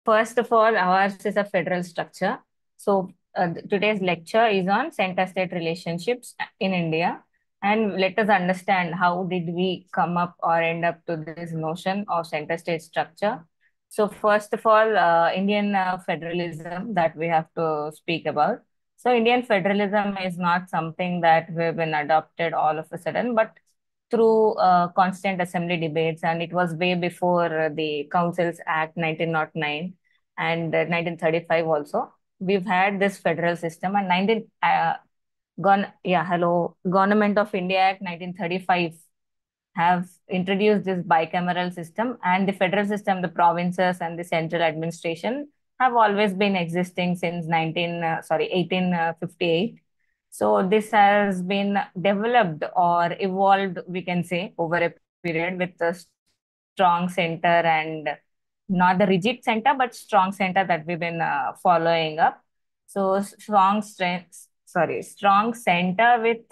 First of all, ours is a federal structure. So, today's lecture is on center-state relationships in India. And let us understand how did we come up or end up to this notion of center-state structure. So, first of all, Indian federalism that we have to speak about. So, Indian federalism is not something that we've been adopted all of a sudden, but through constant assembly debates, and it was way before the Councils Act 1909 and 1935 also. We've had this federal system and 19 yeah, hello, Government of India Act 1935 have introduced this bicameral system, and the federal system, the provinces and the central administration have always been existing since 1858. So this has been developed or evolved, we can say, over a period with a strong center and not the rigid center, but strong center that we've been following up. So strong center with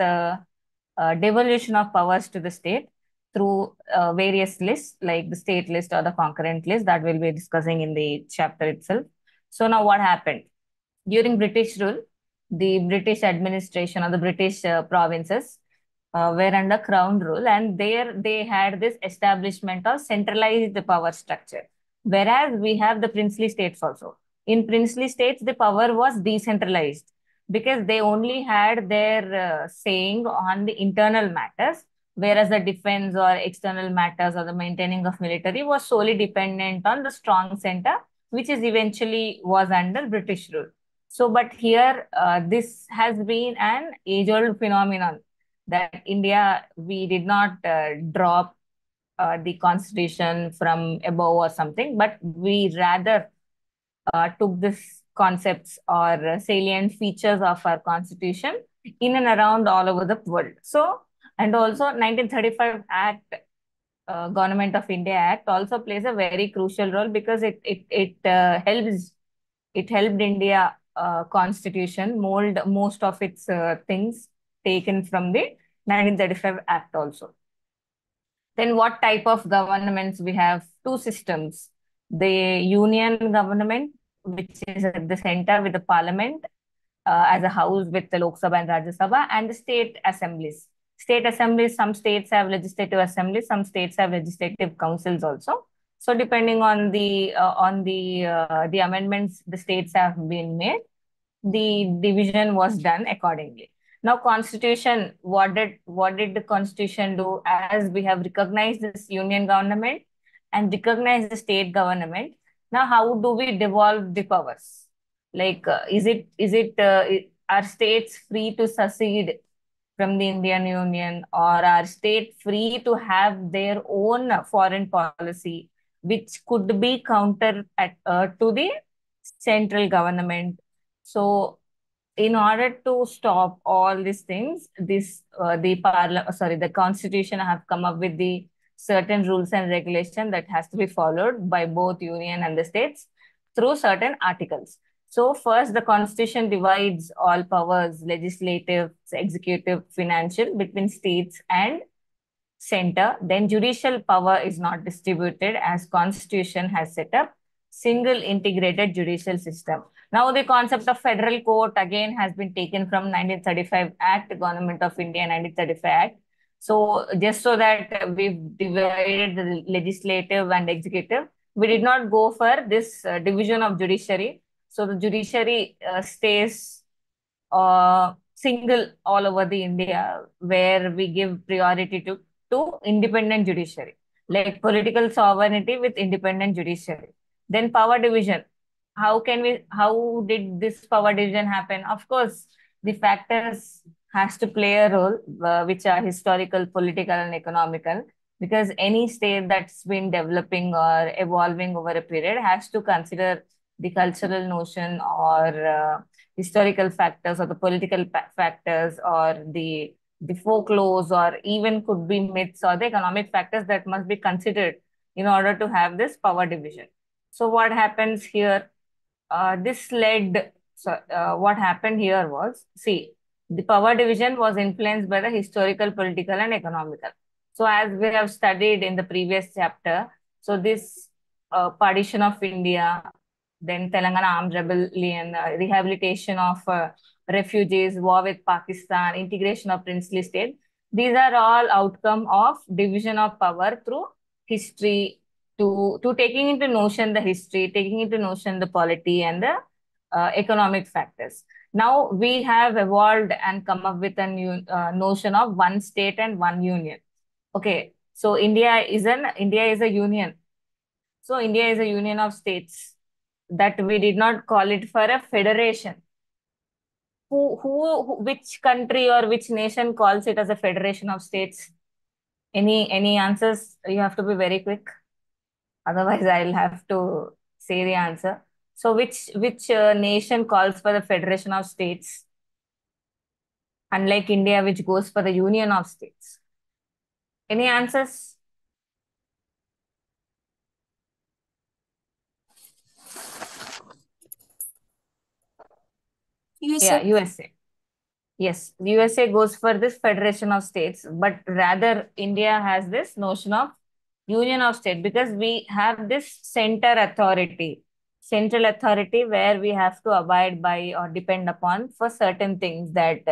devolution of powers to the state through various lists like the state list or the concurrent list that we'll be discussing in the chapter itself. So now what happened? During British rule, the British administration or the British provinces were under crown rule, and there they had this establishment of centralized power structure. Whereas we have the princely states also. In princely states, the power was decentralized because they only had their saying on the internal matters, whereas the defense or external matters or the maintaining of military was solely dependent on the strong center, which is eventually was under British rule. So, but here, this has been an age-old phenomenon that India, we did not drop the constitution from above or something, but we rather took this concepts or salient features of our constitution in and around all over the world. So, and also 1935 Act, Government of India Act also plays a very crucial role because it helped India constitution mold most of its things taken from the 1935 Act also. Then what type of governments we have? Two systems. The union government, which is at the center with the parliament as a house with the Lok Sabha and Rajya Sabha, and the state assemblies. State assemblies, some states have legislative assemblies, some states have legislative councils also. So depending on the amendments the states have been made, the division was done accordingly. Now, constitution, what did the constitution do? As we have recognized this union government and recognized the state government, now how do we devolve the powers? Like, are states free to secede from the Indian Union, or are states free to have their own foreign policy, which could be counter to the central government? So, in order to stop all these things, the constitution have come up with the certain rules and regulation that has to be followed by both union and the states through certain articles. So first, the constitution divides all powers, legislative, executive, financial, between states and center. Then judicial power is not distributed as constitution has set up single integrated judicial system. Now the concept of federal court again has been taken from 1935 Act, Government of India 1935 Act. So just so that we've divided the legislative and executive, we did not go for this division of judiciary. So the judiciary stays single all over the India, where we give priority to independent judiciary, like political sovereignty with independent judiciary. Then power division. How did this power division happen? Of course, the factors has to play a role, which are historical, political, and economical, because any state that's been developing or evolving over a period has to consider the cultural notion or historical factors or the political factors or the folklores or even could be myths or the economic factors that must be considered in order to have this power division. So what happens here? What happened here was, see, the power division was influenced by the historical, political, and economical. So as we have studied in the previous chapter, so this partition of India then Telangana Armed Rebellion, rehabilitation of refugees, war with Pakistan, integration of princely state. These are all outcome of division of power through history, to taking into notion the history, taking into notion the polity and the economic factors. Now we have evolved and come up with a new notion of one state and one union. Okay, so India is a union. So India is a union of states, that we did not call it for a federation. Which country or which nation calls it as a federation of states? Any answers? You have to be very quick. Otherwise, I'll have to say the answer. So which nation calls for the federation of states? Unlike India, which goes for the union of states. Any answers? USA. Yeah, USA. Yes, USA goes for this federation of states, but rather India has this notion of union of state, because we have this central authority where we have to abide by or depend upon for certain things, that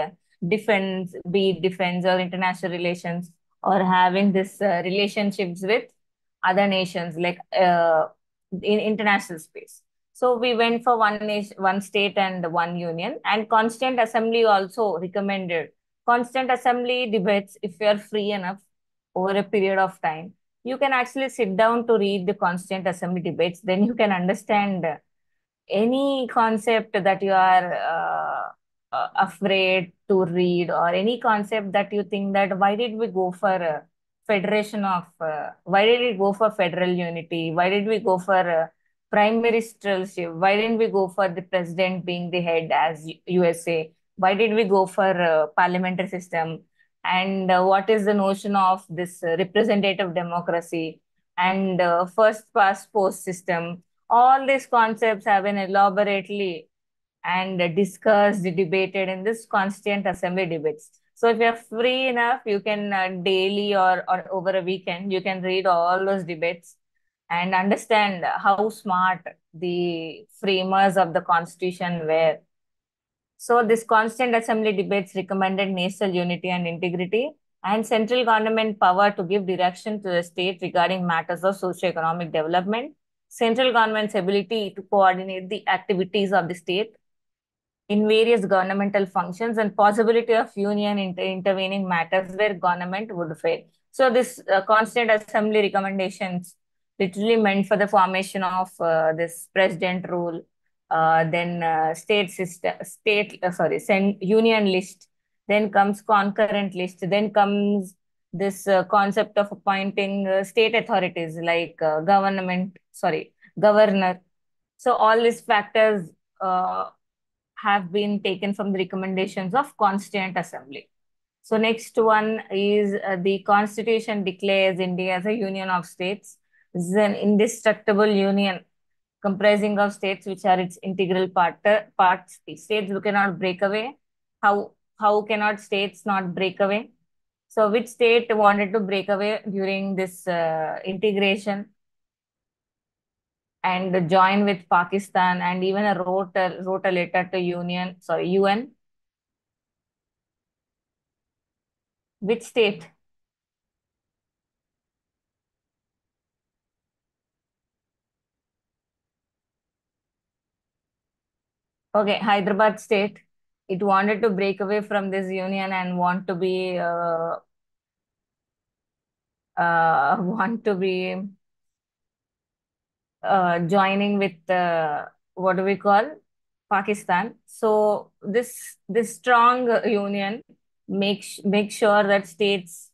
defense, be it defense or international relations, or having this relationships with other nations, like in international space. So we went for one nation, one state and one union. And Constant Assembly also recommended Constant Assembly debates. If you are free enough over a period of time, you can actually sit down to read the Constant Assembly debates. Then you can understand any concept that you are afraid to read, or any concept that you think that why did we go for why did we go for federal unity, why did we go for prime ministership, why didn't we go for the president being the head as USA, why did we go for parliamentary system, and what is the notion of this representative democracy, and first past post system. All these concepts have been elaborately and discussed, debated in this Constant Assembly debates. So if you're free enough, you can daily or over a weekend, you can read all those debates and understand how smart the framers of the Constitution were. So this Constant Assembly debates recommended national unity and integrity, and central government power to give direction to the state regarding matters of socio-economic development, central government's ability to coordinate the activities of the state in various governmental functions, and possibility of union intervening matters where government would fail. So this Constant Assembly recommendations literally meant for the formation of this president rule, then union list, then comes concurrent list, then comes this concept of appointing state authorities like governor. So all these factors have been taken from the recommendations of Constant Assembly. So next one is the Constitution declares India as a union of states. This is an indestructible union comprising of states which are its integral parts. The states who cannot break away. How cannot states not break away? So which state wanted to break away during this integration and join with Pakistan, and even wrote a letter to UN? Which state? Okay, Hyderabad state. It wanted to break away from this union and want to be want to be joining with what do we call Pakistan. So this strong union makes sure that states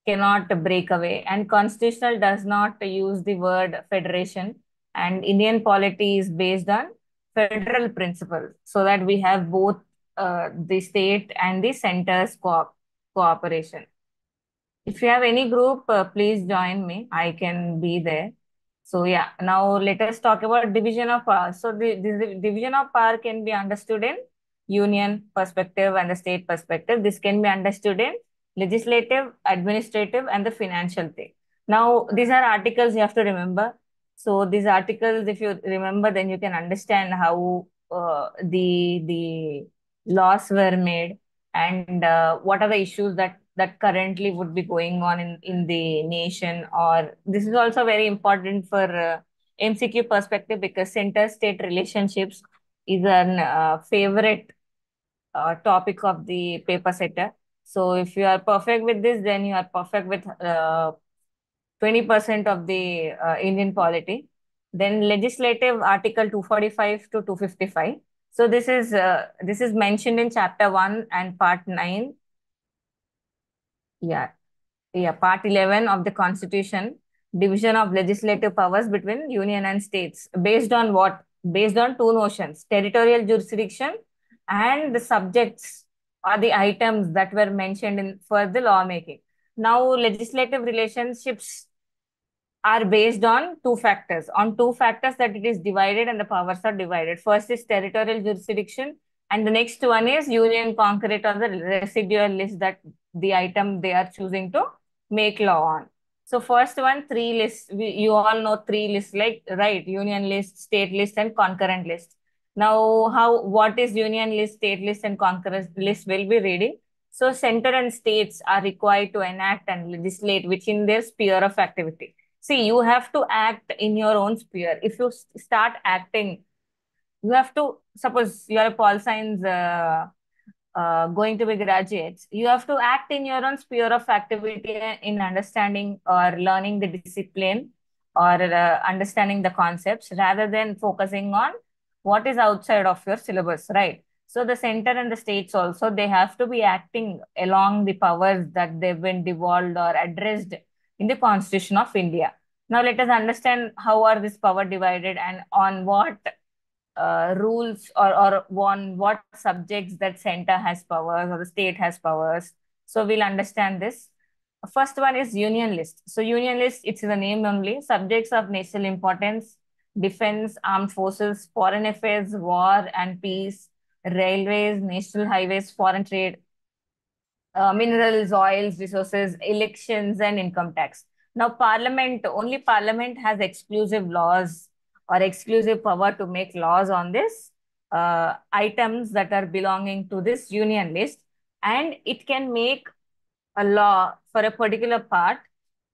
cannot break away, and constitutional does not use the word federation, and Indian polity is based on federal principle, so that we have both the state and the center's cooperation. If you have any group, please join me. I can be there. So yeah, now let us talk about division of power. So the division of power can be understood in union perspective and the state perspective. This can be understood in legislative, administrative, and the financial thing. Now, these are articles you have to remember. So these articles, if you remember, then you can understand how the laws were made, and what are the issues that currently would be going on in the nation. Or this is also very important for MCQ perspective, because center-state relationships is an favorite topic of the paper setter. So if you are perfect with this, then you are perfect with 20% of the Indian polity. Then legislative article 245 to 255. So this is mentioned in chapter 1 and part 9. Yeah, yeah, part 11 of the Constitution, division of legislative powers between union and states. Based on what? Based on two notions: territorial jurisdiction and the subjects or the items that were mentioned in for the lawmaking. Now, legislative relationships are based on two factors that it is divided and the powers are divided. First is territorial jurisdiction, and the next one is union concrete or the residual list that the item they are choosing to make law on. So first one, three lists. You all know three lists, like, right? Union list, state list, and concurrent list. Now, what is union list, state list, and concurrent list will be reading. So center and states are required to enact and legislate within their sphere of activity. See, you have to act in your own sphere. If you start acting, you have to, suppose you are a Pol.Science going to be graduates, you have to act in your own sphere of activity in understanding or learning the discipline, or understanding the concepts, rather than focusing on what is outside of your syllabus, right? So the center and the states also, they have to be acting along the powers that they've been devolved or addressed in the Constitution of India. Now let us understand how are this power divided, and on what rules, or on what subjects that center has powers or the state has powers. So we'll understand this. First one is union list. So union list, it's the name only. Subjects of national importance: defense, armed forces, foreign affairs, war and peace, railways, national highways, foreign trade, minerals, oils, resources, elections, and income tax. Now, only Parliament has exclusive laws or exclusive power to make laws on this items that are belonging to this union list, and it can make a law for a particular part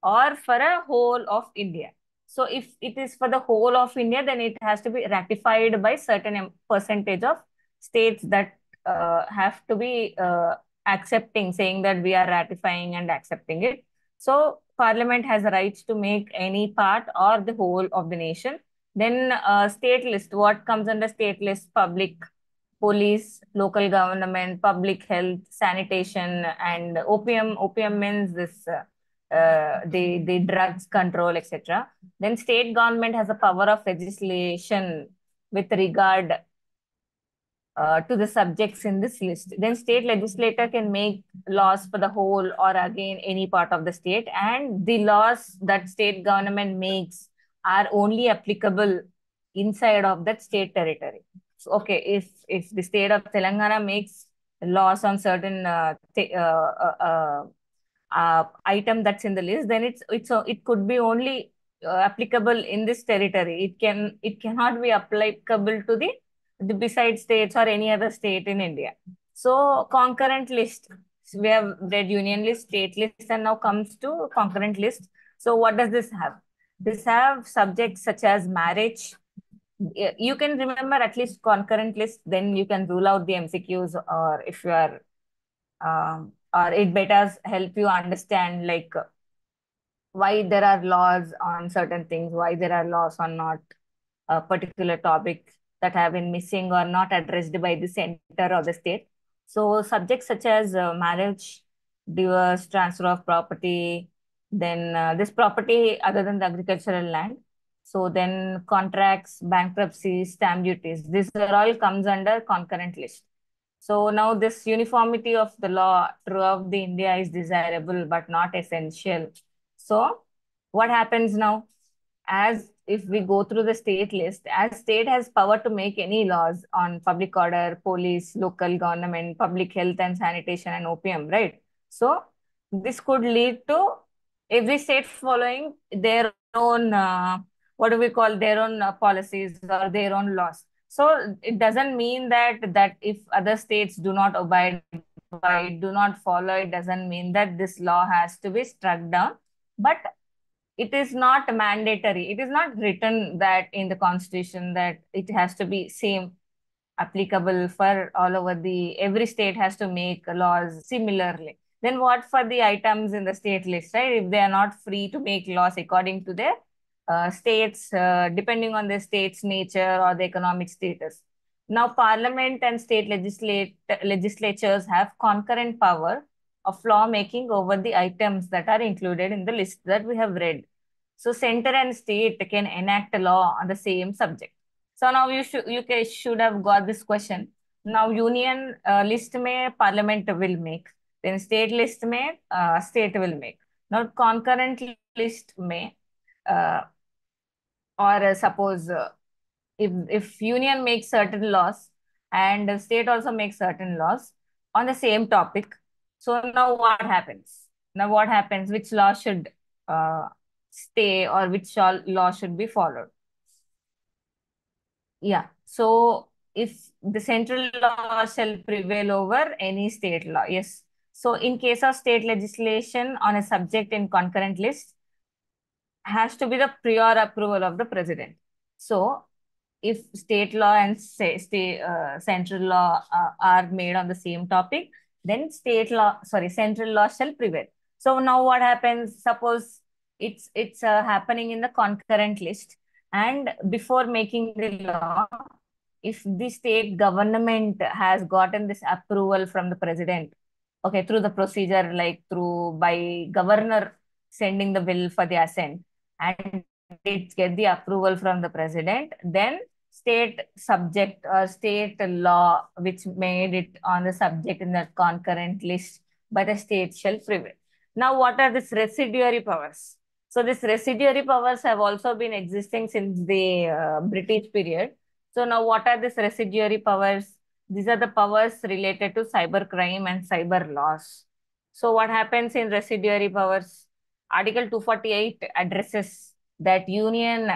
or for a whole of India. So if it is for the whole of India, then it has to be ratified by certain percentage of states that have to be accepting, saying that we are ratifying and accepting it. So Parliament has the rights to make any part or the whole of the nation. Then state list, what comes under state list? Public, police, local government, public health, sanitation, and opium. Opium means this the drugs control, etc. Then state government has a power of legislation with regard to the subjects in this list. Then state legislator can make laws for the whole or again any part of the state, and the laws that state government makes are only applicable inside of that state territory. So, okay, if the state of Telangana makes laws on certain item that's in the list, then it could be only applicable in this territory. It cannot be applicable to the beside states or any other state in India. So concurrent list, so we have read union list, state list, and now comes to concurrent list. So what does this have? This have subjects such as marriage. You can remember at least concurrent list, then you can rule out the MCQs, or if you are or it better help you understand, like, why there are laws on certain things, why there are laws on not a particular topic that have been missing or not addressed by the center or the state. So subjects such as marriage, divorce, transfer of property, then this property other than the agricultural land. So then contracts, bankruptcy, stamp duties, these are all comes under concurrent list. So now this uniformity of the law throughout the India is desirable but not essential. So what happens now? As if we go through the state list, as state has power to make any laws on public order, police, local government, public health and sanitation, and opium, right? So this could lead to every state following their own what do we call, their own policies or their own laws. So it doesn't mean that if other states do not abide by it, do not follow, it doesn't mean that this law has to be struck down. But it is not mandatory. It is not written that in the constitution that it has to be same applicable for all over the, every state has to make laws similarly. Then what for the items in the state list, right? If they are not free to make laws according to their states, depending on the state's nature or the economic status. Now, parliament and state legislatures have concurrent power of law making over the items that are included in the list that we have read. So, center and state can enact a law on the same subject. So now should have got this question. Now union list में parliament will make, then state list में state will make. Now concurrent list में uh, or suppose if union makes certain laws and the state also makes certain laws on the same topic. So now what happens? Now what happens? Which law should stay or which law should be followed? Yeah. So if the central law shall prevail over any state law, yes. So in case of state legislation on a subject in concurrent list, has to be the prior approval of the president. So if state law and central law are made on the same topic, then central law shall prevail. So now what happens? Suppose it's happening in the concurrent list, and before making the law, if the state government has gotten this approval from the president, okay, through the procedure like through by governor sending the bill for the assent, and it get the approval from the president, then state subject or state law which made it on the subject in the concurrent list by the state shall prevail. Now, what are these residuary powers? So, these residuary powers have also been existing since the British period. So, now what are these residuary powers? These are the powers related to cyber crime and cyber laws. So, what happens in residuary powers? Article 248 addresses that union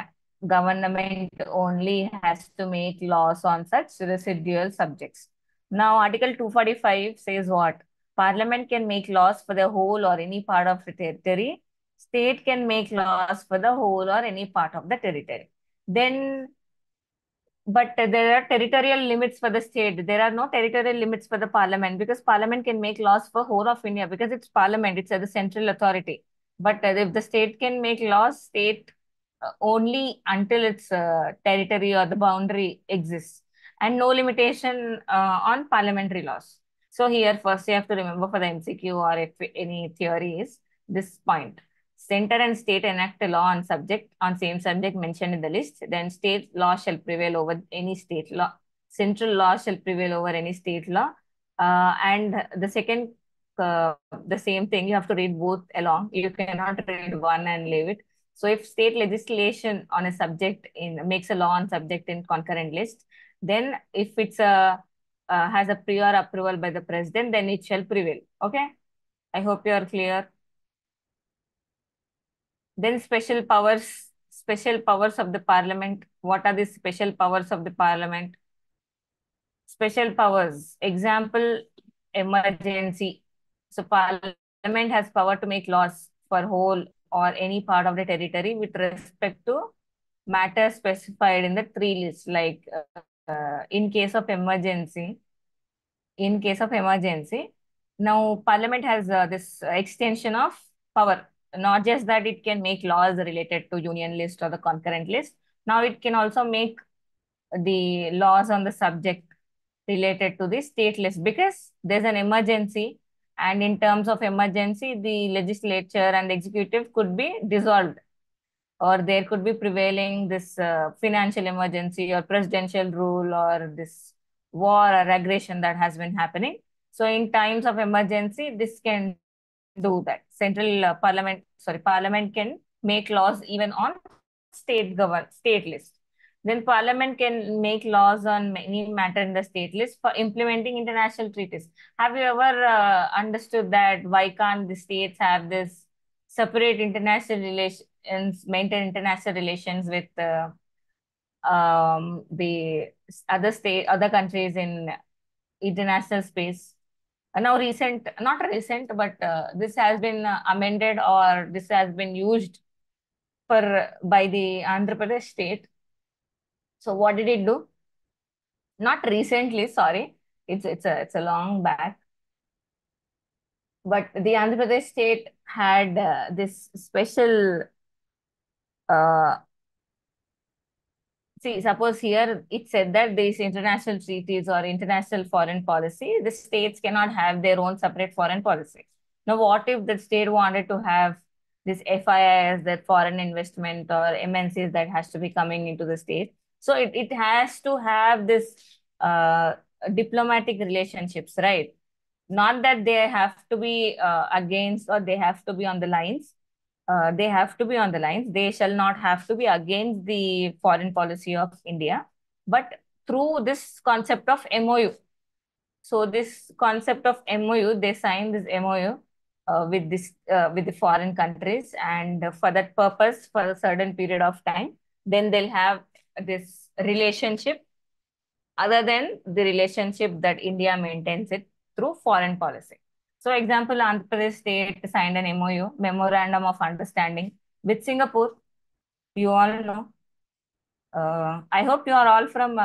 government only has to make laws on such residual subjects. Now, Article 245 says what? Parliament can make laws for the whole or any part of the territory. State can make laws for the whole or any part of the territory. Then but there are territorial limits for the state. There are no territorial limits for the parliament because parliament can make laws for whole of India because it's parliament, it's the central authority. But if the state can make laws, state only until its territory or the boundary exists, and no limitation on parliamentary laws. So here first you have to remember for the MCQ or if any theory is this point. Center and state enact a law on same subject mentioned in the list, then state law shall prevail over any state law. Central law shall prevail over any state law. And the second, the same thing, you have to read both along. You cannot read one and leave it. So if state legislation on a subject makes a law on subject in concurrent list, then if it's has a prior approval by the president, then it shall prevail. Okay. I hope you are clear. Then special powers of the parliament. What are the special powers of the parliament? Special powers. Example, emergency. So parliament has power to make laws for whole or any part of the territory with respect to matters specified in the three lists. Like in case of emergency, now parliament has this extension of power. Not just that it can make laws related to union list or the concurrent list. Now it can also make the laws on the subject related to the state list because there's an emergency, and in terms of emergency, the legislature and the executive could be dissolved, or there could be prevailing this financial emergency or presidential rule or this war or aggression that has been happening. So in times of emergency, this can do that. Parliament can make laws even on state list. Then parliament can make laws on any matter in the state list for implementing international treaties. Have you ever understood that why can't the states have this separate maintain international relations with the other countries in international space. Now not recent, but this has been amended, or this has been used for by the Andhra Pradesh state. So what did it do? Not recently, sorry. It's a long back. But the Andhra Pradesh state had this special uh, see, suppose here it said that these international treaties or international foreign policy, the states cannot have their own separate foreign policy. Now, what if the state wanted to have this FIIs, that foreign investment or MNCs that has to be coming into the state? So it has to have this diplomatic relationships, right? Not that they have to be against or they have to be on the lines. They have to be on the lines. They shall not have to be against the foreign policy of India, but through this concept of MOU. So this concept of MOU, they sign this MOU with the foreign countries, and for that purpose, for a certain period of time, then they'll have this relationship other than the relationship that India maintains it through foreign policy. So, example, Andhra Pradesh state signed an MOU, Memorandum of Understanding, with Singapore. You all know. I hope you are all from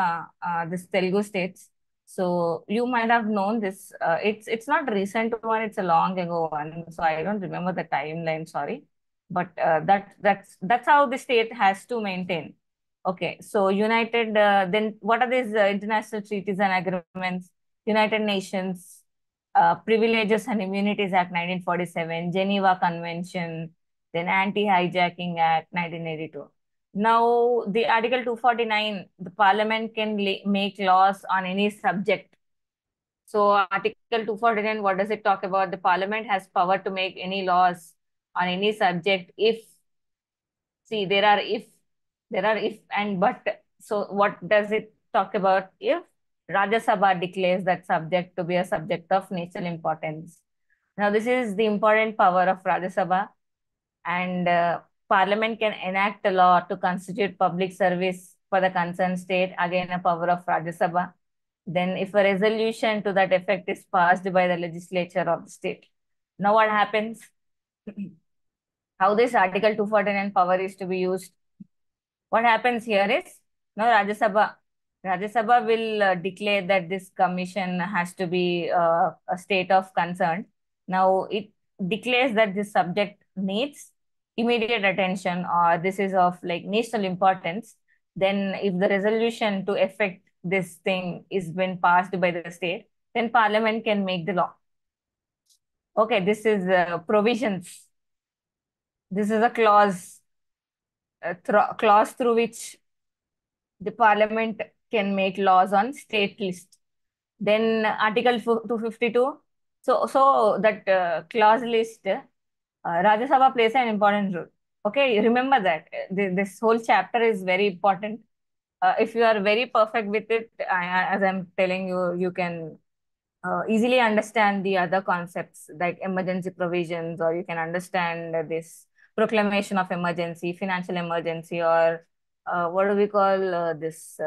this Telugu states. So you might have known this. It's not a recent one, it's a long ago one. So I don't remember the timeline, sorry. But that's how the state has to maintain. Okay, so then what are these international treaties and agreements? United Nations Privileges and Immunities Act 1947, Geneva Convention, then Anti-Hijacking Act 1982. Now, the Article 249, the Parliament can make laws on any subject. So, Article 249, what does it talk about? The Parliament has power to make any laws on any subject if, see, there are if and but. So, what does it talk about? If Rajya Sabha declares that subject to be a subject of national importance. Now, this is the important power of Rajya Sabha, and Parliament can enact a law to constitute public service for the concerned state, again a power of Rajya Sabha. Then if a resolution to that effect is passed by the legislature of the state. Now what happens? How this Article 249 power is to be used? What happens here is, now Rajya Sabha will declare that this commission has to be a state of concern. Now it declares that this subject needs immediate attention, or this is of like national importance. Then if the resolution to effect this thing is been passed by the state, then Parliament can make the law. Okay, this is provisions. This is a clause through which the Parliament can make laws on state list. Then Article 252. So that clause list, Rajya Sabha plays an important role. Okay, remember that. This whole chapter is very important. If you are very perfect with it, as I'm telling you, you can easily understand the other concepts like emergency provisions, or you can understand this proclamation of emergency, financial emergency, or what do we call this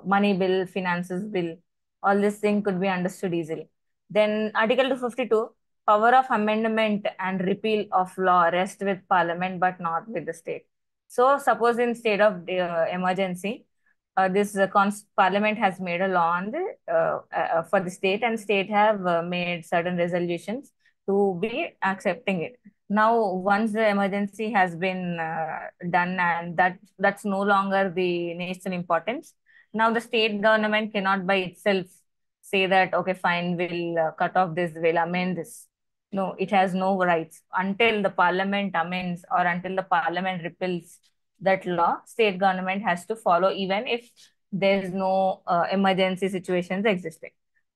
money bill, finances bill. All this thing could be understood easily. Then Article 252, power of amendment and repeal of law rests with Parliament but not with the state. So suppose in state of emergency, this Parliament has made a law on the for the state, and state have made certain resolutions to be accepting it. Now, once the emergency has been done, and that's no longer the national importance, now the state government cannot by itself say that, okay, fine, we'll cut off this, we'll amend this. No, it has no rights until the Parliament amends or until the Parliament repeals that law. State government has to follow even if there's no emergency situations existing.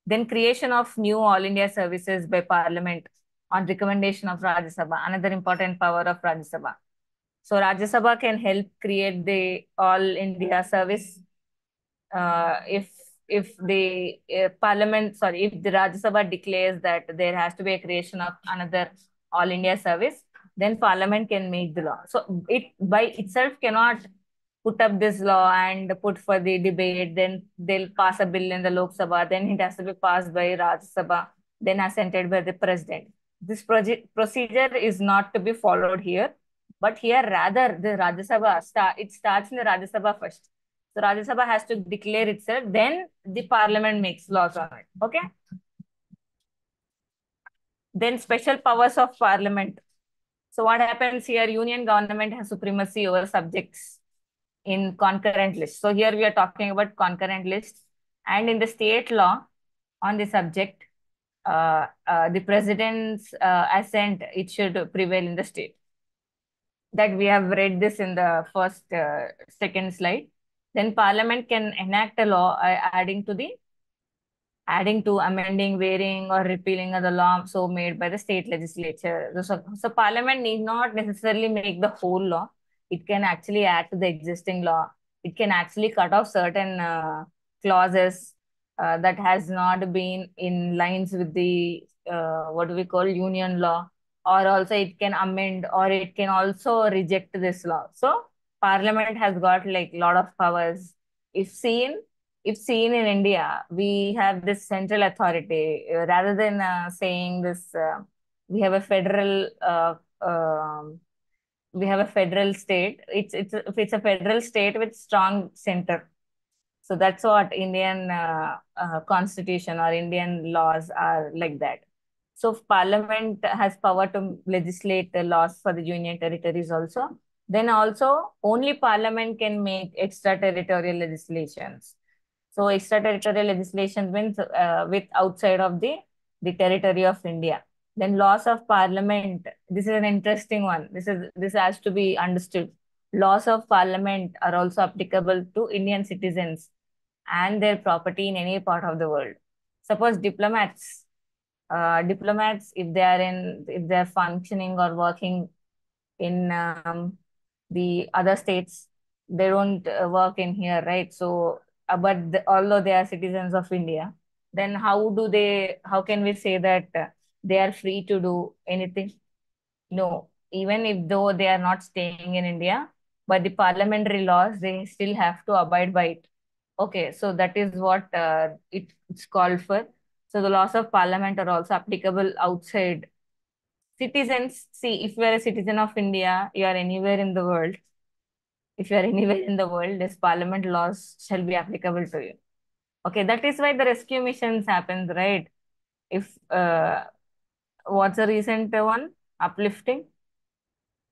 Then creation of new All India services by Parliament on recommendation of Rajya Sabha, another important power of Rajya Sabha. So Rajya Sabha can help create the All India service if the Parliament, sorry, if the Rajya Sabha declares that there has to be a creation of another All India service, then parliament can make the law. So it by itself cannot put up this law and put for the debate. Then they'll pass a bill in the Lok Sabha. Then it has to be passed by Rajya Sabha. Then assented by the president. This project procedure is not to be followed here, but here rather the Rajya Sabha it starts in the Rajya Sabha first. So Rajya Sabha has to declare itself. Then the parliament makes laws on it. Okay. Then special powers of parliament. So what happens here? Union government has supremacy over subjects in concurrent list. So here we are talking about concurrent lists, and in the state law on the subject, the president's assent it should prevail in the state. That we have read this in the first second slide. Then parliament can enact a law adding to, amending, varying, or repealing of the law so made by the state legislature. So Parliament need not necessarily make the whole law. It can actually add to the existing law. It can actually cut off certain clauses that has not been in lines with the what do we call union law, or also it can amend, or it can also reject this law. So Parliament has got like a lot of powers. If seen if seen in India, we have this central authority rather than saying this. We have a federal state. It's a federal state with strong center. So that's what Indian constitution or Indian laws are like that. So Parliament has power to legislate the laws for the union territories also. Then also only Parliament can make extraterritorial legislations. So extraterritorial legislation means with outside of the territory of India. Then laws of parliament. This is an interesting one. This has to be understood. Laws of parliament are also applicable to Indian citizens and their property in any part of the world. Suppose diplomats, if they are functioning or working in the other states, they don't work in here, right? So but although they are citizens of India, then how can we say that they are free to do anything? No, even if though they are not staying in India, but the parliamentary laws, they still have to abide by it. Okay, so that is what it's called for. So the laws of parliament are also applicable outside. Citizens, see, if you are a citizen of India, you are anywhere in the world. If you are anywhere in the world, this parliament laws shall be applicable to you. Okay, that is why the rescue missions happens, right? If what's the recent one? Uplifting?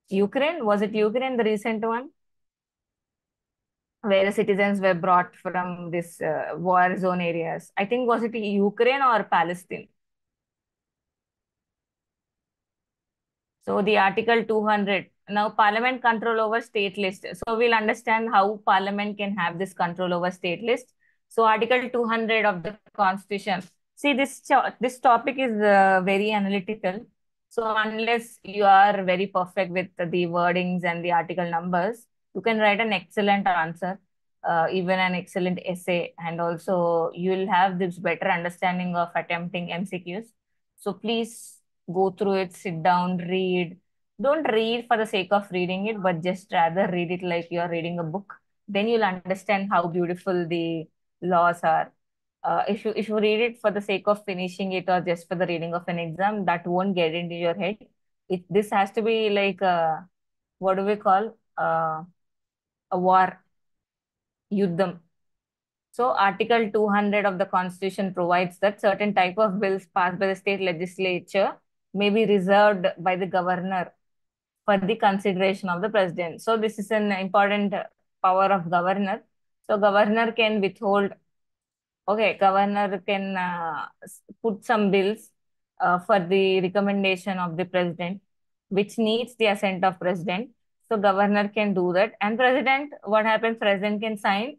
Ukraine? Was it Ukraine, the recent one? Where the citizens were brought from this war zone areas. I think was it Ukraine or Palestine? So the Article 200. Now Parliament control over state list. So we'll understand how Parliament can have this control over state list. So Article 200 of the Constitution. See, this topic is very analytical. So unless you are very perfect with the wordings and the article numbers, you can write an excellent answer, even an excellent essay, and also you will have this better understanding of attempting MCQs. So please go through it, sit down, read. Don't read for the sake of reading it, but just rather read it like you're reading a book. Then you'll understand how beautiful the laws are. If you read it for the sake of finishing it or just for the reading of an exam, that won't get into your head. This has to be like what do we call a war, yuddham. So Article 200 of the Constitution provides that certain type of bills passed by the state legislature may be reserved by the governor for the consideration of the president. So this is an important power of governor. So governor can withhold. Okay, governor can put some bills for the recommendation of the president, which needs the assent of president. So governor can do that. And president, what happens? President can sign.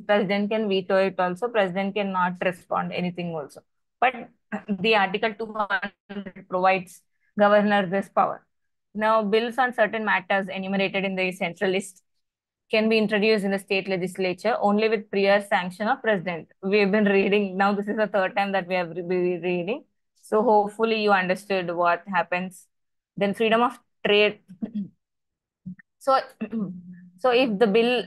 President can veto it also. President cannot respond anything also. But the Article 200 provides governor this power. Now, bills on certain matters enumerated in the central list can be introduced in the state legislature only with prior sanction of president. We've been reading, now this is the third time that we have been reading. So hopefully you understood what happens. Then freedom of trade. So, so if the bill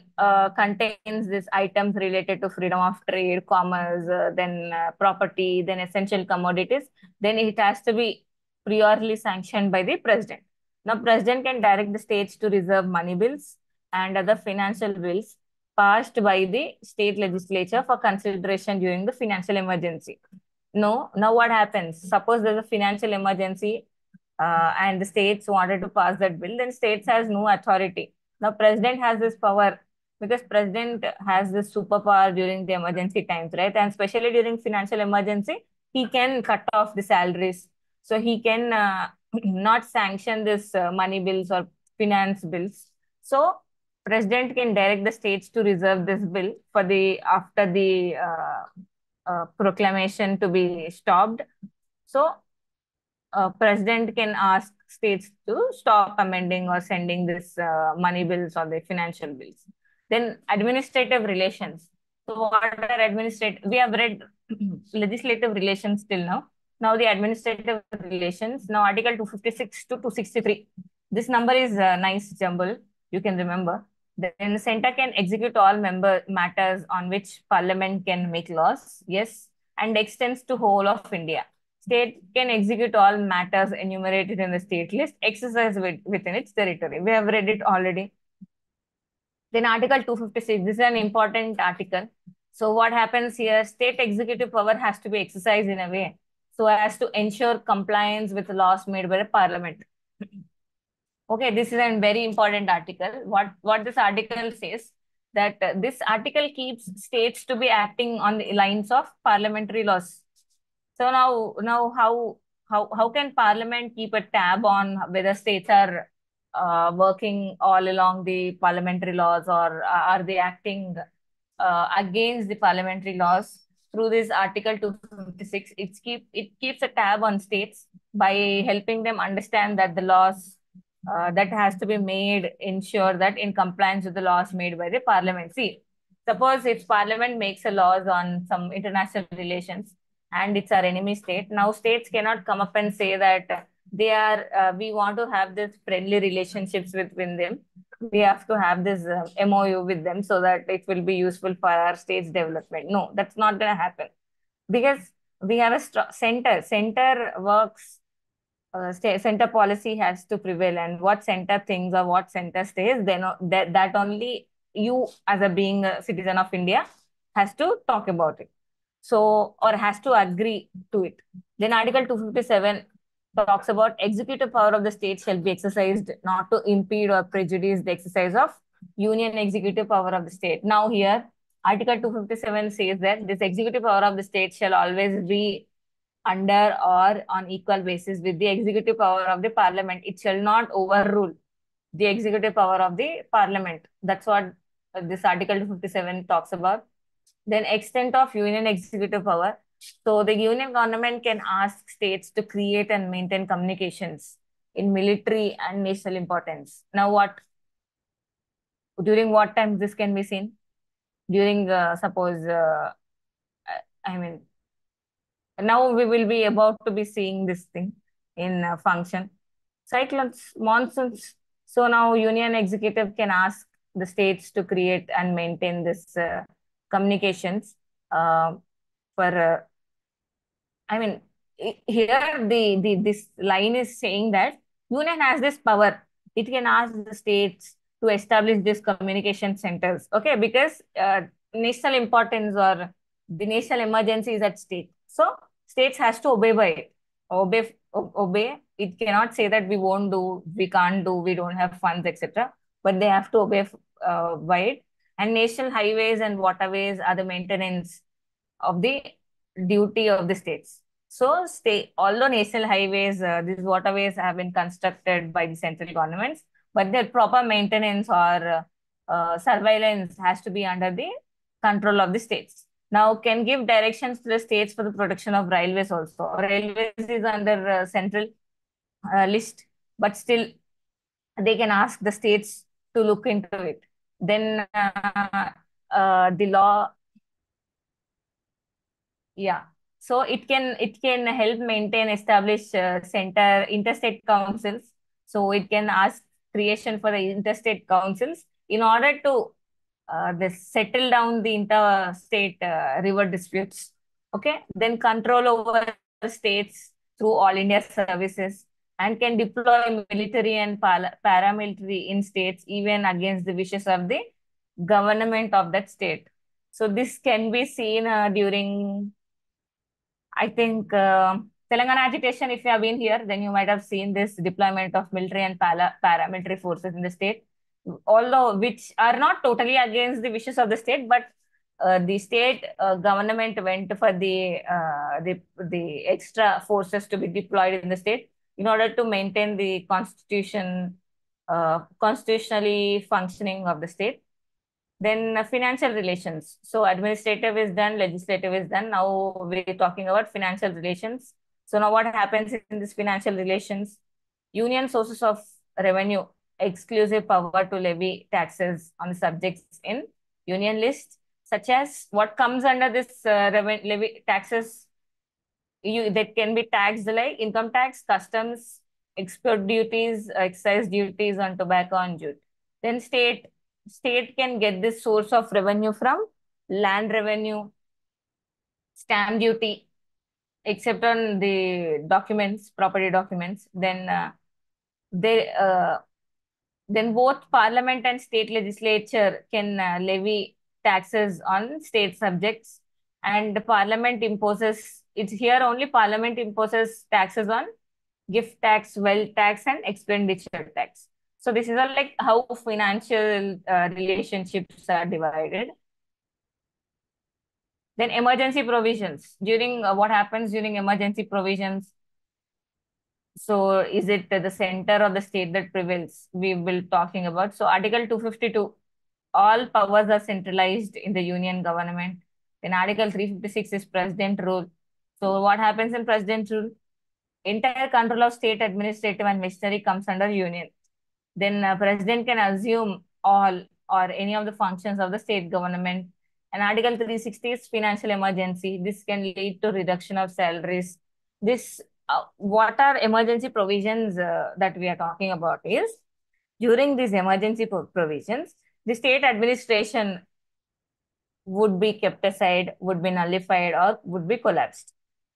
contains these items related to freedom of trade, commerce, then property, then essential commodities, then it has to be priorly sanctioned by the president. Now, president can direct the states to reserve money bills and other financial bills passed by the state legislature for consideration during the financial emergency. No, now what happens? Suppose there's a financial emergency and the states wanted to pass that bill, then states has no authority. Now president has this power because president has this superpower during the emergency times, right? And especially during financial emergency, he can cut off the salaries. So he can not sanction this money bills or finance bills. So president can direct the states to reserve this bill for the after the proclamation to be stopped. So president can ask states to stop amending or sending this money bills or the financial bills. Then administrative relations. So what are administrative? We have read legislative relations till now. Now the administrative relations. Now Article 256 to 263. This number is nice jumble. You can remember. Then the center can execute all member matters on which parliament can make laws. Yes, and extends to whole of India. State can execute all matters enumerated in the state list, exercise within its territory. We have read it already. Then Article 256, this is an important article. So what happens here? State executive power has to be exercised in a way so as to ensure compliance with the laws made by the parliament. Okay, this is a very important article. What this article says that this article keeps states to be acting on the lines of parliamentary laws. So now how can Parliament keep a tab on whether states are working all along the parliamentary laws or are they acting against the parliamentary laws? Through this Article 256, it keeps a tab on states by helping them understand that the laws that has to be made ensure that in compliance with the laws made by the Parliament. See, suppose if Parliament makes a laws on some international relations and it's our enemy state. Now states cannot come up and say that they are we want to have this friendly relationships with them. We have to have this MOU with them so that it will be useful for our state's development. No, that's not going to happen because we have a center. Center works. Center policy has to prevail, and what center thinks or what center says, then that only you as a being a citizen of India has to talk about it. So, or has to agree to it. Then Article 257 talks about executive power of the state shall be exercised not to impede or prejudice the exercise of union executive power of the state. Now here, Article 257 says that this executive power of the state shall always be under or on equal basis with the executive power of the parliament. It shall not overrule the executive power of the parliament. That's what this Article 257 talks about. Then extent of union executive power. So the union government can ask states to create and maintain communications in military and national importance. Now what, during what times this can be seen? During, suppose, I mean, now we will be about to be seeing this thing in function. Cyclones, monsoons. So now union executive can ask the states to create and maintain this communications for I mean, here this line is saying that union has this power. It can ask the states to establish these communication centers. Okay, because national importance or the national emergency is at stake. So states has to obey by it. Obey. It cannot say that we won't do, we can't do, we don't have funds, etc. But they have to obey by it. And national highways and waterways are the maintenance of the duty of the states. So, although national highways, these waterways have been constructed by the central governments, but their proper maintenance or surveillance has to be under the control of the states. Now, can give directions to the states for the protection of railways also. Railways is under central list, but still they can ask the states to look into it. Then the law, yeah. So it can help maintain, establish center interstate councils So it can ask creation for the interstate councils in order to this settle down the interstate river disputes. Okay, then control over states through all India services, and can deploy military and paramilitary in states even against the wishes of the government of that state. So this can be seen during, I think, Telangana agitation. If you have been here, then you might have seen this deployment of military and paramilitary forces in the state, although which are not totally against the wishes of the state, but the state government went for the extra forces to be deployed in the state in order to maintain the constitutionally functioning of the state. Then financial relations. So administrative is done, legislative is done. Now we're talking about financial relations. So now what happens in this financial relations? Union sources of revenue, exclusive power to levy taxes on the subjects in union list, such as what comes under this revenue levy taxes that can be taxed like income tax, customs, export duties, excise duties on tobacco and jute. Then state can get this source of revenue from land revenue, stamp duty, except on the documents, property documents. They then both parliament and state legislature can levy taxes on state subjects, and the parliament imposes, it's here only parliament imposes taxes on gift tax, wealth tax, and expenditure tax. So this is all like how financial relationships are divided. Then emergency provisions. During what happens during emergency provisions? So is it the center or the state that prevails? We will talking about. So Article 252, all powers are centralized in the union government. Then Article 356 is president rule. So what happens in president rule? Entire control of state administrative and machinery comes under union. Then president can assume all or any of the functions of the state government. And Article 360 is financial emergency. This can lead to reduction of salaries. This what are emergency provisions that we are talking about is during these emergency provisions, the state administration would be kept aside, would be nullified, or would be collapsed.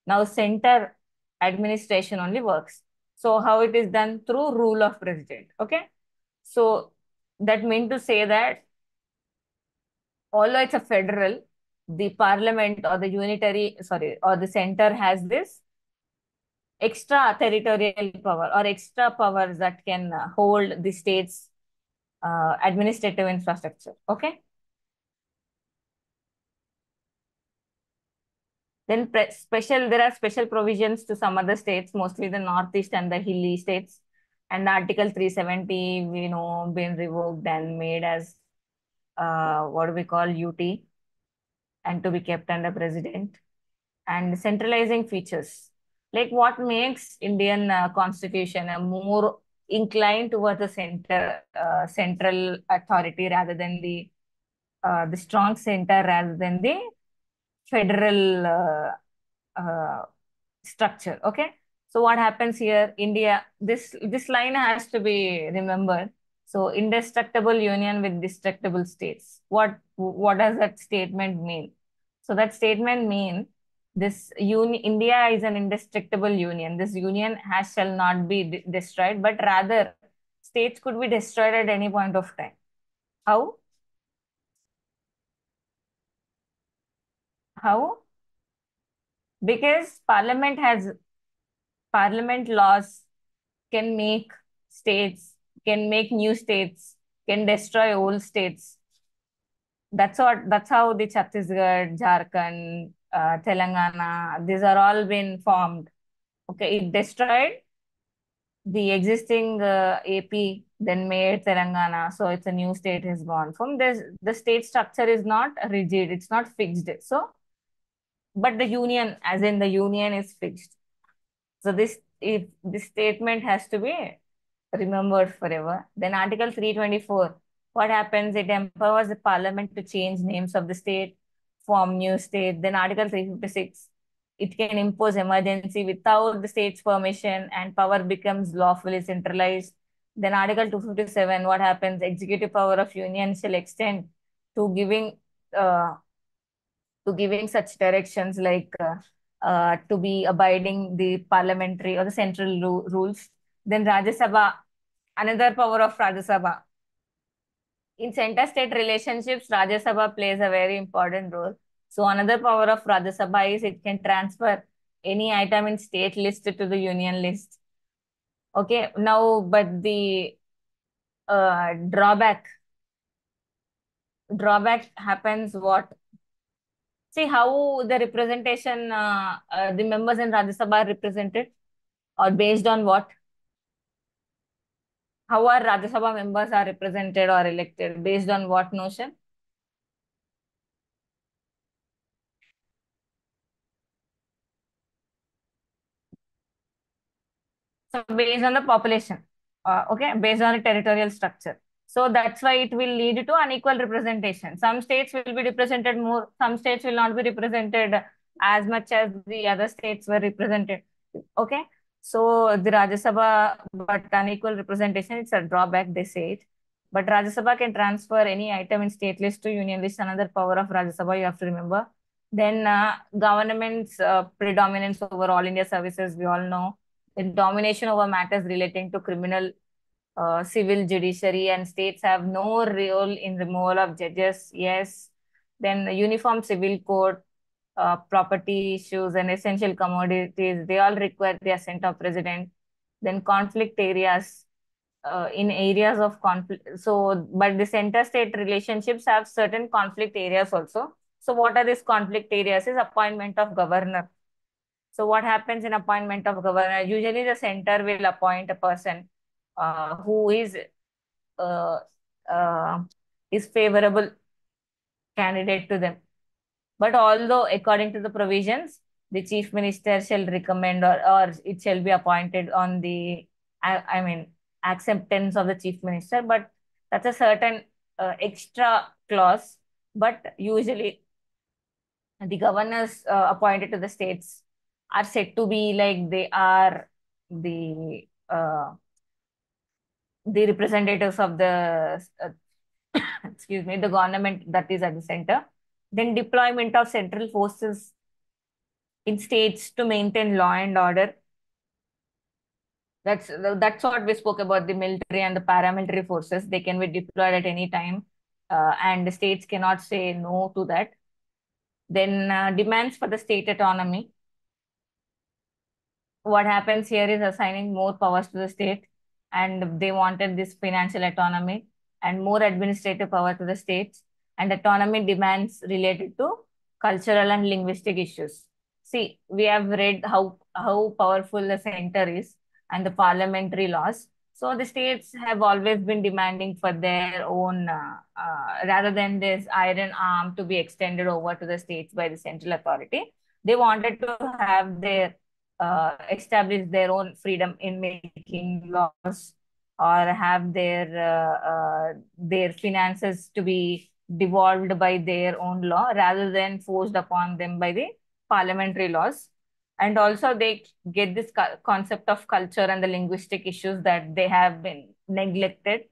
Now, center administration only works. So, how it is done? Through rule of president. Okay. So, that means to say that although it's a federal, the parliament or the unitary, sorry, or the center has this extra territorial power or extra powers that can hold the state's administrative infrastructure. Okay. Then there are special provisions to some other states, mostly the northeast and the hilly states. And Article 370, we know, been revoked and made as what do we call UT, and to be kept under president. And centralizing features, like what makes Indian constitution a more inclined towards the central authority rather than the strong center rather than the federal uh, structure. Okay. So what happens here? India, this line has to be remembered. So indestructible union with destructible states. What does that statement mean? So that statement mean India is an indestructible union. This union has shall not be destroyed, but rather states could be destroyed at any point of time. How? How? Because parliament laws can make states, can make new states, can destroy old states. That's how the Chhattisgarh, Jharkhand, Telangana, these are all been formed. Okay, it destroyed the existing AP, then made Telangana. So it's a new state is born. From this, the state structure is not rigid, it's not fixed. So, but the union, as in the union, is fixed. So this statement has to be remembered forever. Then Article 324, what happens? It empowers the parliament to change names of the state, form new state. Then Article 356, it can impose emergency without the state's permission, and power becomes lawfully centralized. Then Article 257, what happens? Executive power of union shall extend to uh, giving such directions like to be abiding the parliamentary or the central rules. Then Rajya Sabha, another power of Rajya Sabha. In center state relationships, Rajya Sabha plays a very important role. So another power of Rajya Sabha is it can transfer any item in state list to the union list. Okay, now but the drawback happens what? See how the representation, the members in Rajya Sabha are represented, or based on what? How our Rajya Sabha members are represented or elected? Based on what notion? So based on the population, okay, based on the territorial structure. So that's why it will lead to unequal representation. Some states will be represented more, some states will not be represented as much as the other states were represented. Okay. So the Rajya Sabha, but unequal representation, it's a drawback, they say it. But Rajya Sabha can transfer any item in state list to union list, another power of Rajya Sabha, you have to remember. Then government's predominance over all India services, we all know. The domination over matters relating to criminal, civil judiciary, and states have no role in removal of judges. Yes. Then the uniform civil code, property issues and essential commodities, they all require the assent of president. Then conflict areas, in areas of conflict. So, but the center state relationships have certain conflict areas also. So what are these conflict areas? Is appointment of governor. So what happens in appointment of governor? Usually the center will appoint a person who uh, uh, is favorable candidate to them. But although according to the provisions, the chief minister shall recommend, or it shall be appointed on the, I mean, acceptance of the chief minister. But that's a certain extra clause. But usually the governors appointed to the states are said to be like they are the representatives of the excuse me, the government that is at the center. Then deployment of central forces in states to maintain law and order. That's what we spoke about, the military and the paramilitary forces. They can be deployed at any time, and the states cannot say no to that. Then demands for the state autonomy. What happens here is assigning more powers to the state, and they wanted this financial autonomy and more administrative power to the states, and autonomy demands related to cultural and linguistic issues. See, we have read how powerful the center is and the parliamentary laws. So the states have always been demanding for their own, rather than this iron arm to be extended over to the states by the central authority. They wanted to have their establish their own freedom in making laws, or have their finances to be devolved by their own law rather than forced upon them by the parliamentary laws. And also they get this concept of culture and the linguistic issues that they have been neglected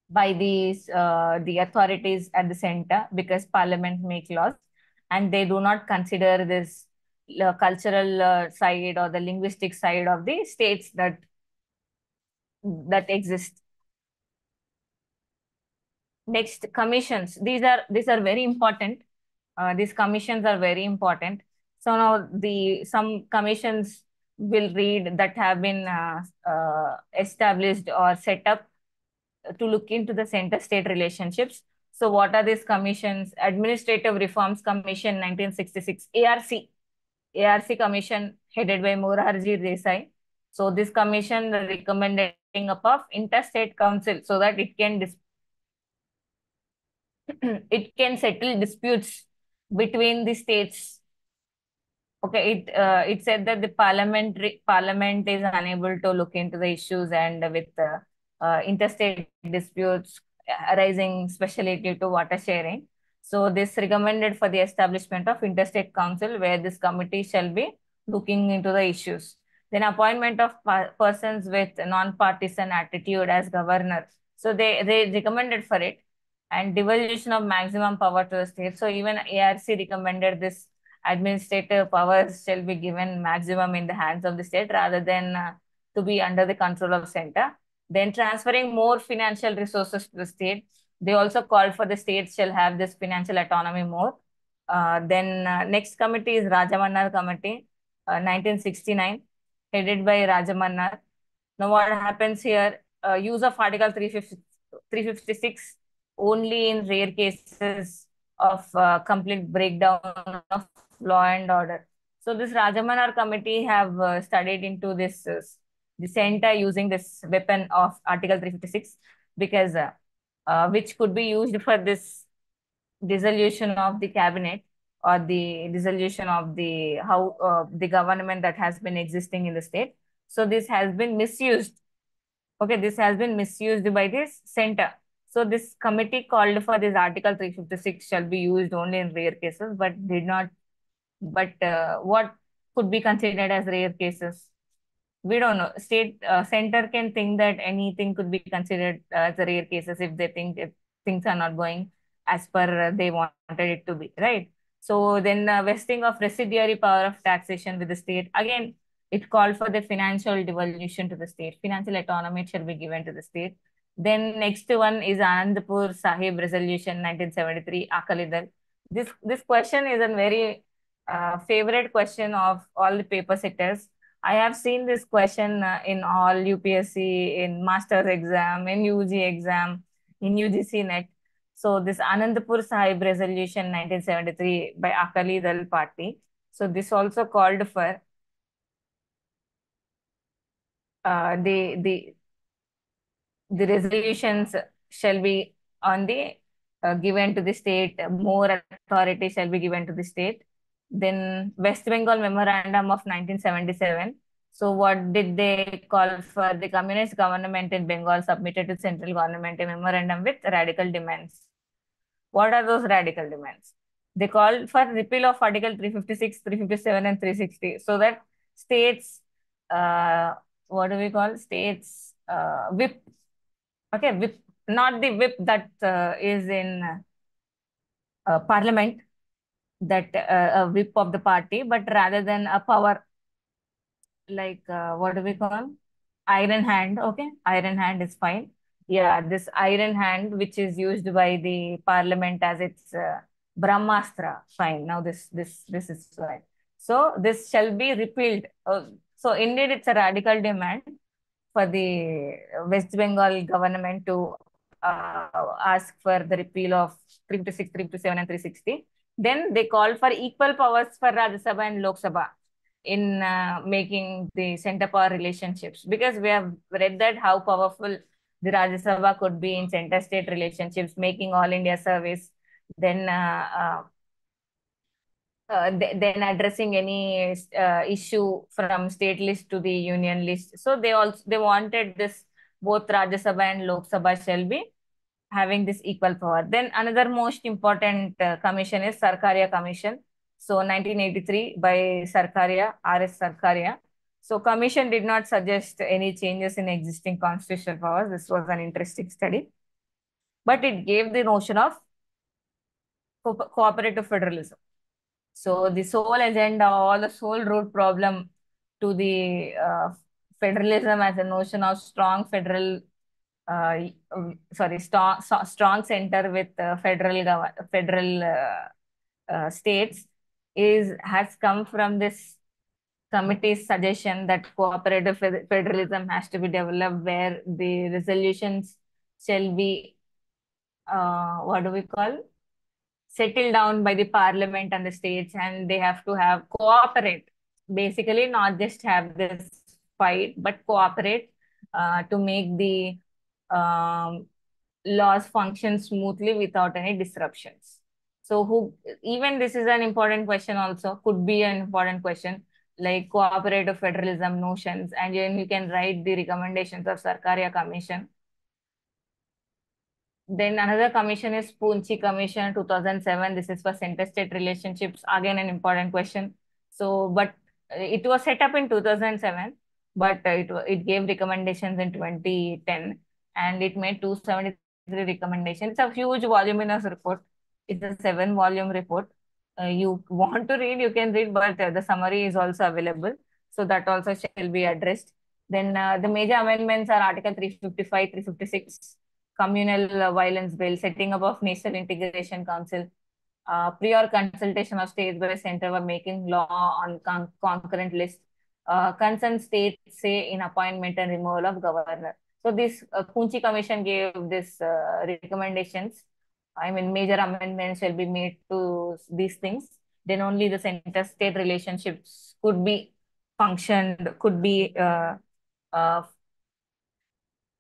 by the authorities at the center, because parliament make laws and they do not consider this cultural side or the linguistic side of the states that exist. Next, commissions. These are very important. These commissions are very important. So now the some commissions will read that have been established or set up to look into the center-state relationships. So what are these commissions? Administrative Reforms Commission 1966, ARC Commission headed by Morarji Desai. So this commission recommended setting up of interstate council so that it can it can settle disputes between the states. Okay, it said that the parliament is unable to look into the issues, and with interstate disputes arising, especially due to water sharing. So this recommended for the establishment of interstate council, where this committee shall be looking into the issues. Then appointment of persons with non-partisan attitude as governor. So they recommended for it, and devolution of maximum power to the state. So even ARC recommended this administrative powers shall be given maximum in the hands of the state rather than to be under the control of center. Then transferring more financial resources to the state. They also called for the states shall have this financial autonomy more. Then next committee is Rajamannar Committee, 1969, headed by Rajamannar. Now what happens here? Use of Article 356 only in rare cases of complete breakdown of law and order. So this Rajamanar committee have studied into this the center using this weapon of Article 356 because which could be used for this dissolution of the cabinet or the dissolution of the how the government that has been existing in the state. So this has been misused. Okay, this has been misused by this center. So this committee called for this Article 356 shall be used only in rare cases, but did not. But what could be considered as rare cases? We don't know. State center can think that anything could be considered as a rare cases if they think if things are not going as per they wanted it to be, right? So then vesting of residuary power of taxation with the state. Again, it called for the financial devolution to the state. Financial autonomy shall be given to the state. Then next one is Anandpur Sahib Resolution 1973, Akalidal. This question is a very favorite question of all the paper sitters. I have seen this question in all UPSC, in master's exam, in UG exam, in UGC net. So this Anandpur Sahib Resolution 1973 by Akali Dal Party. So this also called for the resolutions shall be on the given to the state, more authority shall be given to the state. Then West Bengal Memorandum of 1977. So what did they call for? The communist government in Bengal submitted to central government a memorandum with radical demands. What are those radical demands? They called for repeal of Article 356, 357, and 360 so that states, what do we call? States whip. Okay, whip, not the whip that is in parliament, that a whip of the party, but rather than a power like what do we call? Iron hand. Okay, iron hand is fine. Yeah, this iron hand, which is used by the parliament as its Brahmastra. Fine. Now this is fine. So this shall be repealed. So indeed, it's a radical demand for the West Bengal government to ask for the repeal of 356, 357, and 360. Then they called for equal powers for Rajya Sabha and Lok Sabha in making the center power relationships, because we have read that how powerful the Rajya Sabha could be in center state relationships, making all India service, then then addressing any issue from state list to the union list. So they wanted this both Rajya Sabha and Lok Sabha shall be having this equal power. Then another most important commission is Sarkaria Commission. So 1983 by Sarkaria, R.S. Sarkaria. So commission did not suggest any changes in existing constitutional powers. This was an interesting study, but it gave the notion of cooperative federalism. So the sole agenda or the sole root problem to the federalism as a notion of strong federal, strong center with federal states has come from this committee's suggestion that cooperative federalism has to be developed, where the resolutions shall be what do we call, settled down by the parliament and the states, and they have to have cooperate, basically not just have this fight but cooperate to make the um, laws function smoothly without any disruptions. So who, even this is an important question, also could be an important question, like cooperative federalism notions, and then you can write the recommendations of Sarkaria Commission. Then another commission is Poonchi Commission 2007. This is for center-state relationships. Again, an important question. So, but It was set up in 2007, but it gave recommendations in 2010, and it made 273 recommendations. It's a huge voluminous report. It's a seven-volume report. You want to read, you can read, but the summary is also available. So that also shall be addressed. Then the major amendments are Article 355, 356, Communal Violence Bill, setting up of National Integration Council, prior consultation of states by the center for making law on concurrent list, concerned states say in appointment and removal of governor. So this Kunchi Commission gave this recommendations. I mean, major amendments shall be made to these things. Then only the center-state relationships could be functioned, could be uh,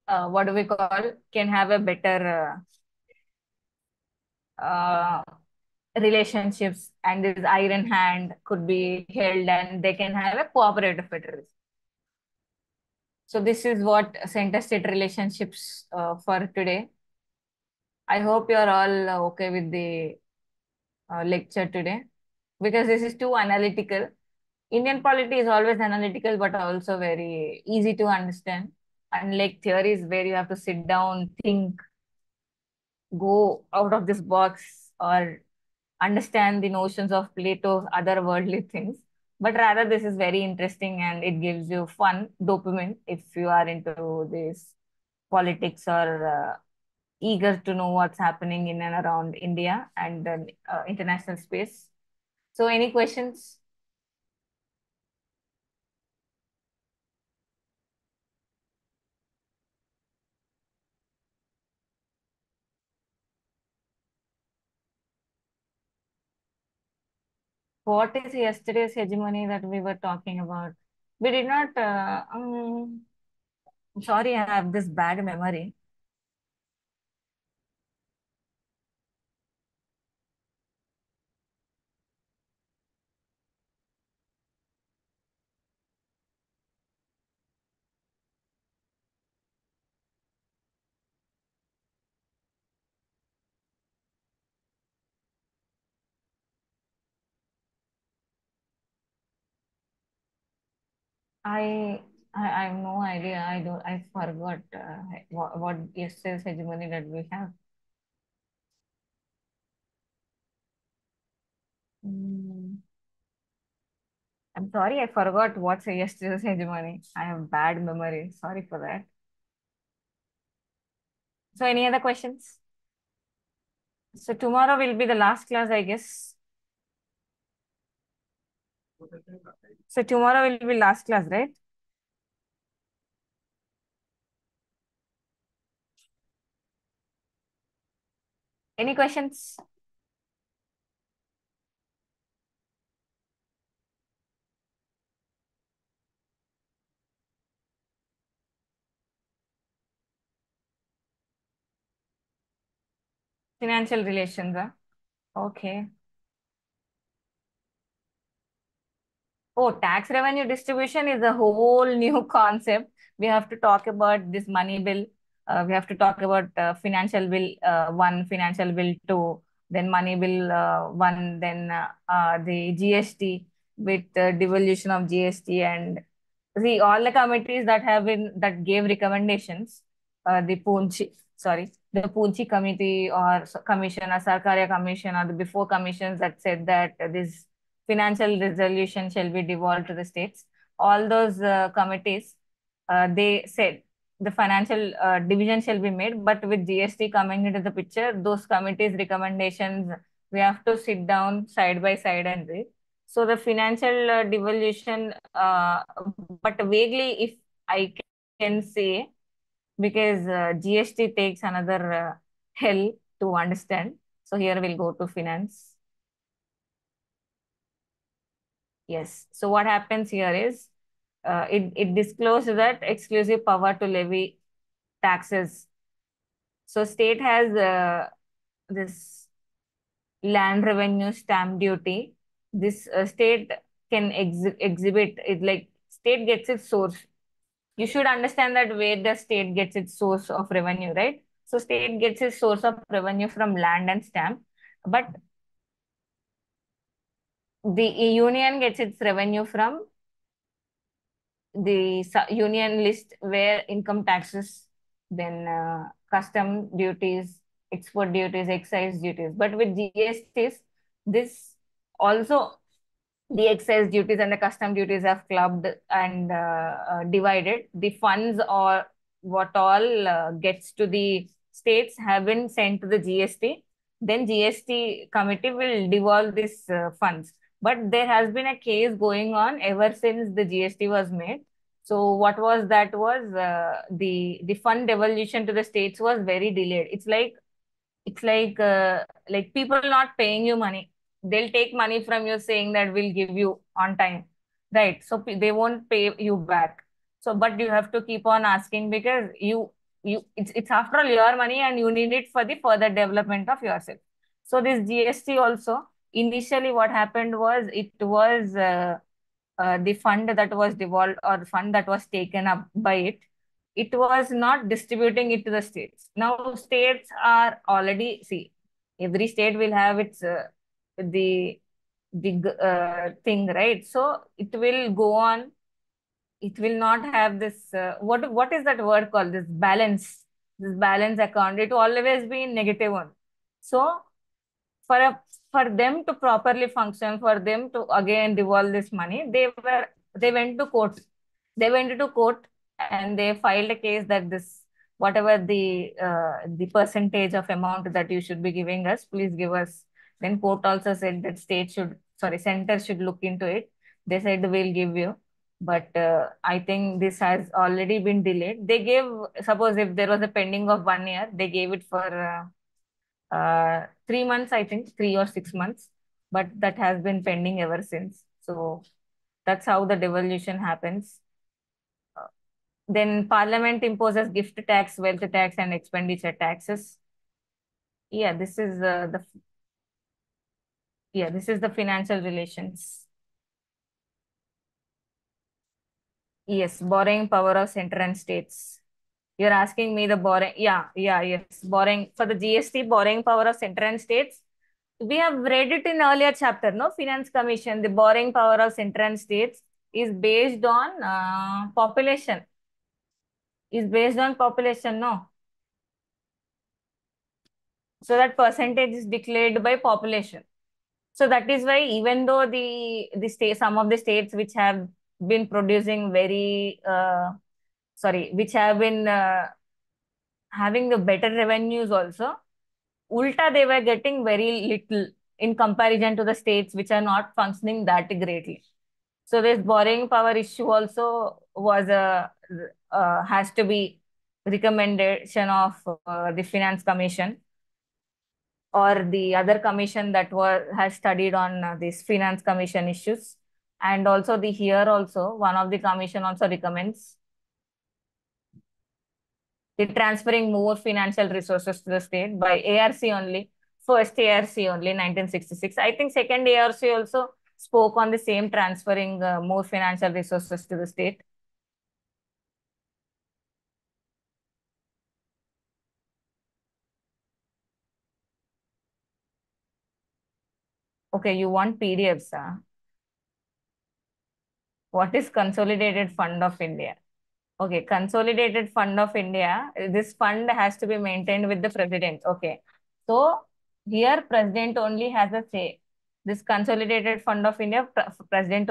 what do we call, can have a better relationships, and this iron hand could be held and they can have a cooperative federalism. So this is what center state relationships for today. I hope you're all okay with the lecture today, because this is too analytical. Indian polity is always analytical but also very easy to understand, unlike theories where you have to sit down, think, go out of this box, or understand the notions of Plato's other worldly things. But rather, this is very interesting and it gives you fun dopamine if you are into this politics or eager to know what's happening in and around India and international space. So, any questions? What is yesterday's hegemony that we were talking about? We did not. Sorry, I have this bad memory. I I have no idea. I forgot what yesterday's hegemony that we have. Mm, I'm sorry, I forgot what's yesterday's hegemony. I have bad memory. Sorry for that. So any other questions? So tomorrow will be the last class, I guess. So tomorrow will be last class, right? Any questions? Financial relations, huh? Okay. Oh, tax revenue distribution is a whole new concept. We have to talk about this money bill. We have to talk about financial bill one, financial bill two, then money bill one, then the GST with devolution of GST, and see all the committees that have been that gave recommendations. The Poonchi committee or commission or Sarkaria commission or the before commissions that said that this financial resolution shall be devolved to the states. All those committees, they said the financial division shall be made, but with GST coming into the picture, those committees' recommendations, we have to sit down side by side and read. So the financial devolution, but vaguely, if I can say, because GST takes another hell to understand. So here we'll go to finance. Yes. So what happens here is it discloses that exclusive power to levy taxes. So state has this land revenue stamp duty. This state can exhibit it, like state gets its source. You should understand that where the state gets its source of revenue, right? So state gets its source of revenue from land and stamp, but the union gets its revenue from the union list where income taxes, then custom duties, export duties, excise duties. But with GSTs, this also, the excise duties and the custom duties have clubbed and divided. The funds or what all gets to the states have been sent to the GST. Then GST committee will devolve these funds. But there has been a case going on ever since the GST was made. So what was that was the fund devolution to the states was very delayed. It's like people not paying you money. They'll take money from you saying that we'll give you on time, right? So they won't pay you back. So but you have to keep on asking because it's after all your money and you need it for the further development of yourself. So this GST also, initially what happened was it was the fund that was devolved or the fund that was taken up by it, it was not distributing it to the states. Now states are already, see, every state will have its the thing, right? So it will go on. It will not have this what is that word called, this balance account. It will always be in negative one. So for a for them to properly function, for them to again devolve this money, they went to court. They went to court and they filed a case that this, whatever the percentage of amount that you should be giving us, please give us. Then court also said that state should, sorry, center should look into it. They said we'll give you, but I think this has already been delayed. They gave, suppose if there was a pending of 1 year, they gave it for 3 months, I think, 3 or 6 months, but that has been pending ever since. So that's how the devolution happens. Then Parliament imposes gift tax, wealth tax, and expenditure taxes. Yeah, this is the financial relations. Yes, borrowing power of center and states. You're asking me the borrowing. Yes. Borrowing for the GST, borrowing power of center and states. We have read it in earlier chapter, no? Finance Commission, the borrowing power of center and states is based on population. Is based on population, no? So that percentage is declared by population. So that is why even though the state, some of the states which have been producing very which have been having the better revenues also, ulta they were getting very little in comparison to the states which are not functioning that greatly. So this borrowing power issue also was a has to be recommendation of the Finance Commission or the other commission that has studied on this Finance Commission issues. And also the here also one of the commission also recommends the transferring more financial resources to the state by ARC only. First ARC only 1966. I think second ARC also spoke on the same, transferring more financial resources to the state. Okay, you want PDFs, huh? What is Consolidated Fund of India? Okay, Consolidated Fund of India. This fund has to be maintained with the president. Okay. So here president only has a say. This Consolidated Fund of India, president